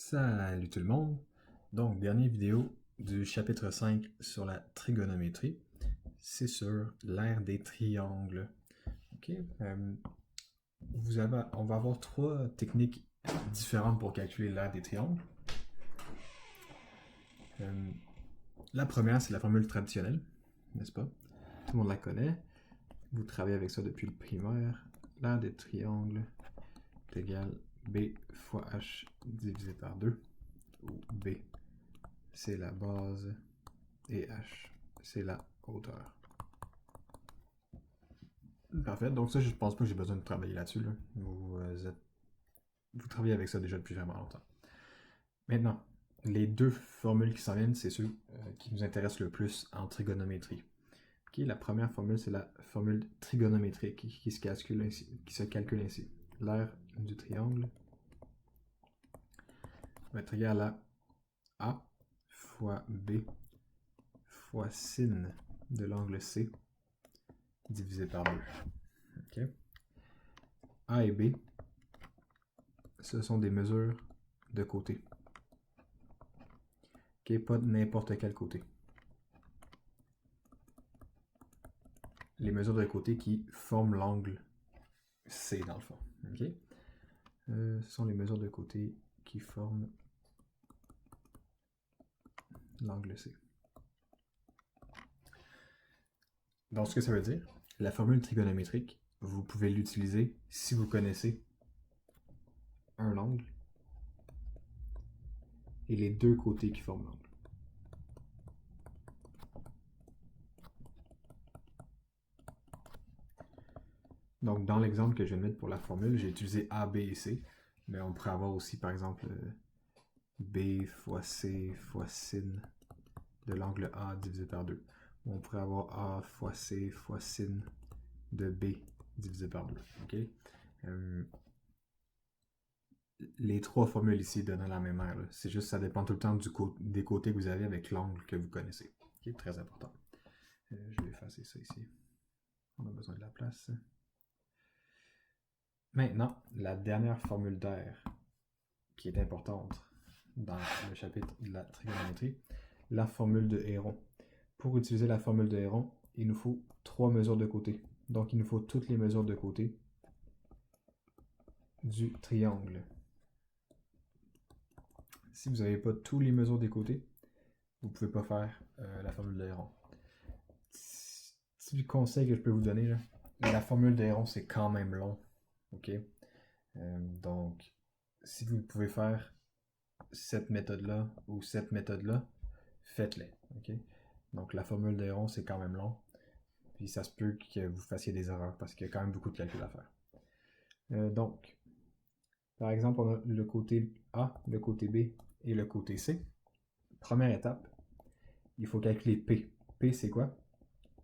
Salut tout le monde! Donc, dernière vidéo du chapitre 5 sur la trigonométrie. C'est sur l'aire des triangles. Ok? On va avoir trois techniques différentes pour calculer l'aire des triangles. La première, c'est la formule traditionnelle, n'est-ce pas? Tout le monde la connaît. Vous travaillez avec ça depuis le primaire. L'aire des triangles est égale B fois H divisé par 2, où B, c'est la base, et H, c'est la hauteur. Parfait. Donc ça, je pense pas que j'ai besoin de travailler là-dessus. Là. Vous travaillez avec ça déjà depuis vraiment longtemps. Maintenant, les deux formules qui s'en viennent, c'est ceux qui nous intéressent le plus en trigonométrie. Okay, la première formule, c'est la formule trigonométrique qui se calcule ainsi. L'aire du triangle va être égale à A fois B fois sin de l'angle C divisé par 2. Okay. A et B, ce sont des mesures de côté. Okay, pas de n'importe quel côté. Les mesures de côté qui forment l'angle C dans le fond. Okay? Ce sont les mesures de côté qui forment l'angle C. Donc, ce que ça veut dire, la formule trigonométrique, vous pouvez l'utiliser si vous connaissez un angle et les deux côtés qui forment l'angle. Donc, dans l'exemple que je vais mettre pour la formule, j'ai utilisé A, B et C, mais on pourrait avoir aussi, par exemple, B fois C fois sin de l'angle A divisé par 2. On pourrait avoir A fois C fois sin de B divisé par 2. Okay? Les trois formules ici donnent la même aire. C'est juste que ça dépend tout le temps des côtés que vous avez avec l'angle que vous connaissez. Qui est très important. Je vais effacer ça ici. On a besoin de la place. Maintenant, la dernière formule d'air qui est importante dans le chapitre de la trigonométrie, la formule de Héron. Pour utiliser la formule de Héron, il nous faut trois mesures de côté. Donc, il nous faut toutes les mesures de côté du triangle. Si vous n'avez pas toutes les mesures des côtés, vous ne pouvez pas faire la formule de Héron. Petit conseil que je peux vous donner, là, la formule de Héron, c'est quand même long. Ok? Donc, si vous pouvez faire cette méthode-là ou cette méthode-là, faites-les. Okay? Donc, la formule de Héron, c'est quand même long. Puis, ça se peut que vous fassiez des erreurs parce qu'il y a quand même beaucoup de calculs à faire. Donc, par exemple, on a le côté A, le côté B et le côté C. Première étape, il faut calculer P. P, c'est quoi?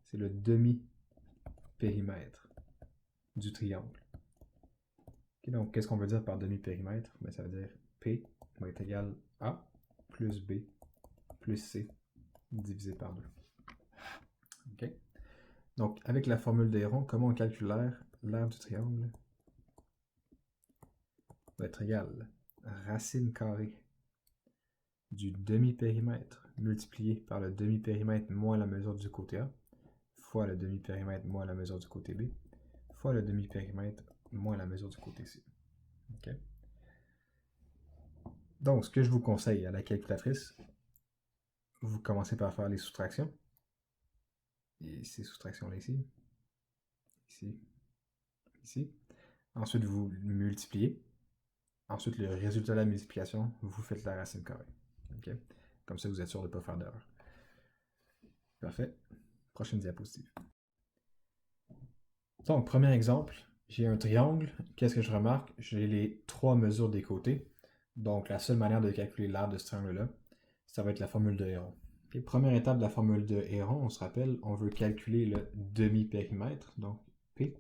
C'est le demi-périmètre du triangle. Okay, donc, qu'est-ce qu'on veut dire par demi-périmètre? Ben, ça veut dire P va être égal à plus B plus C divisé par 2. Okay? Donc, avec la formule d'Héron, comment on calcule l'aire? L'aire du triangle va être égal à racine carrée du demi-périmètre multiplié par le demi-périmètre moins la mesure du côté A, fois le demi-périmètre moins la mesure du côté B, fois le demi-périmètre moins la mesure du côté C. Okay? Donc, ce que je vous conseille à la calculatrice, vous commencez par faire les soustractions. Et ces soustractions-là ici, ici, ici. Ensuite, vous multipliez. Ensuite, le résultat de la multiplication, vous faites la racine carrée. Okay? Comme ça, vous êtes sûr de ne pas faire d'erreur. Parfait. Prochaine diapositive. Donc, premier exemple, j'ai un triangle. Qu'est-ce que je remarque? J'ai les trois mesures des côtés. Donc, la seule manière de calculer l'aire de ce triangle-là, ça va être la formule de Héron. Okay? Première étape de la formule de Héron, on se rappelle, on veut calculer le demi-périmètre. Donc, P.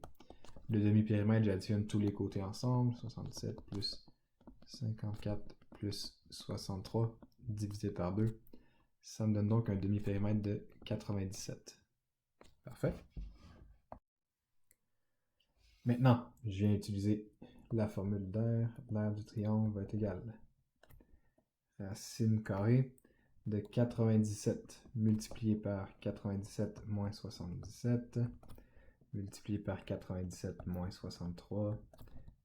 Le demi-périmètre, j'additionne tous les côtés ensemble. 67 plus 54 plus 63 divisé par 2. Ça me donne donc un demi-périmètre de 97. Parfait. Maintenant, je viens utiliser la formule d'air. L'aire du triangle va être égale racine carrée de 97 multiplié par 97 moins 77, multiplié par 97 moins 63,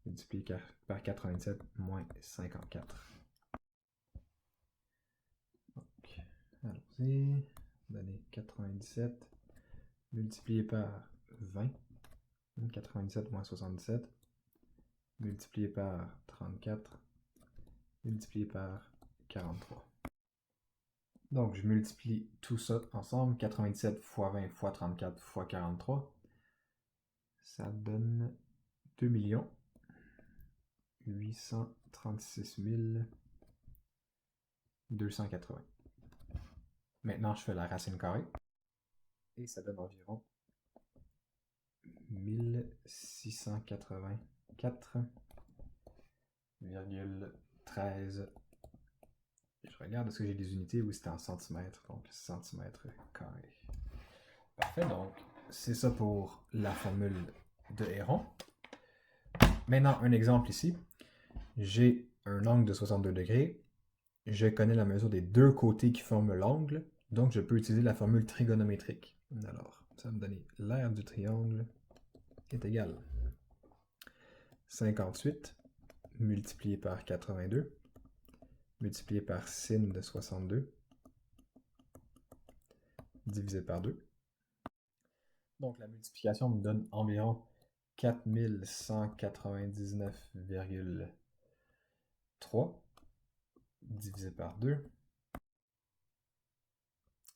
multiplié par 97 moins 54. Donc, allons-y. Donner 97 multiplié par 20, 97 moins 77, multiplié par 34, multiplié par 43. Donc, je multiplie tout ça ensemble. 97 fois 20 fois 34 fois 43. Ça donne 2 836 280. Maintenant, je fais la racine carrée. Et ça donne environ 1684,13. Je regarde, est-ce que j'ai des unités ou c'était en centimètres, donc centimètres carrés. Parfait, donc c'est ça pour la formule de Héron. Maintenant, un exemple ici. J'ai un angle de 62 degrés. Je connais la mesure des deux côtés qui forment l'angle, donc je peux utiliser la formule trigonométrique. Alors, ça va me donner l'aire du triangle est égal 58 multiplié par 82 multiplié par sin de 62 divisé par 2. Donc la multiplication me donne environ 4199,3 divisé par 2,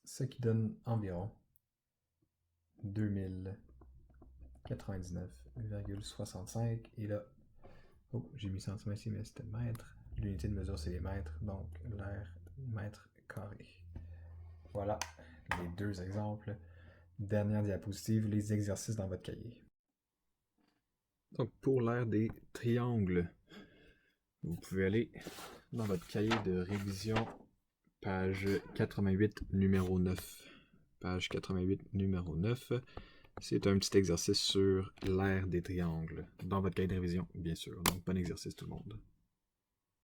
ce qui donne environ 2099,65. Et là, oh, j'ai mis centimètres ici, mais c'était mètre. L'unité de mesure, c'est les mètres, donc l'aire mètre carré. Voilà les deux exemples. Dernière diapositive, les exercices dans votre cahier. Donc pour l'aire des triangles, vous pouvez aller dans votre cahier de révision, page 88, numéro 9. Page 88, numéro 9. C'est un petit exercice sur l'aire des triangles, dans votre cahier de révision, bien sûr. Donc bon exercice tout le monde.